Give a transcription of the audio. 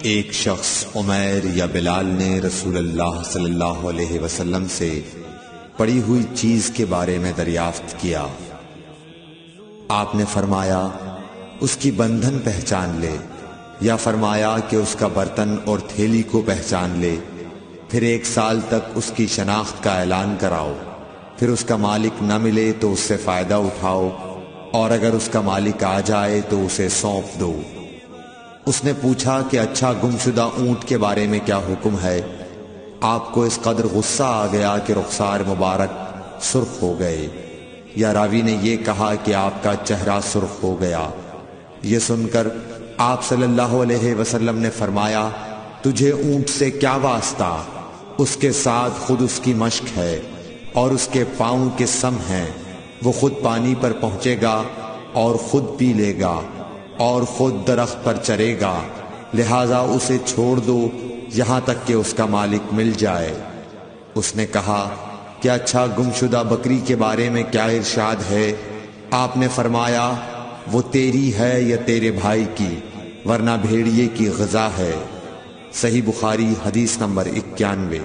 ایک شخص عمیر یا بلال نے رسول اللہ صلی اللہ علیہ وسلم سے پڑی ہوئی چیز کے بارے میں دریافت کیا۔ آپ نے فرمایا اس کی بندھن پہچان لے، یا فرمایا کہ اس کا برتن اور تھیلی کو پہچان لے، پھر 1 سال تک اس کی شناخت کا اعلان کراؤ، پھر اس کا مالک نہ ملے تو اس سے فائدہ اٹھاؤ، اور اگر اس کا مالک آ جائے تو اسے سونپ دو۔ اس نے پوچھا کہ اچھا گمشدہ اونٹ کے بارے میں کیا حکم ہے؟ آپ کو اس قدر غصہ آ گیا کہ رخسار مبارک سرخ ہو گئے، یا راوی نے یہ کہا کہ آپ کا چہرہ سرخ ہو گیا۔ یہ سن کر آپ صلی اللہ علیہ وسلم نے فرمایا، تجھے اونٹ سے کیا واسطہ؟ اس کے ساتھ خود اس کی مشک ہے اور اس کے پاؤں کے سم ہیں، وہ خود پانی پر پہنچے گا اور خود پی لے گا اور خود درخت پر چرے گا، لہذا اسے چھوڑ دو یہاں تک کہ اس کا مالک مل جائے۔ اس نے کہا کہ اچھا گمشدہ بکری کے بارے میں کیا ارشاد ہے؟ آپ نے فرمایا وہ تیری ہے یا تیرے بھائی کی، ورنہ بھیڑیے کی غذا ہے۔ صحیح بخاری حدیث نمبر 91۔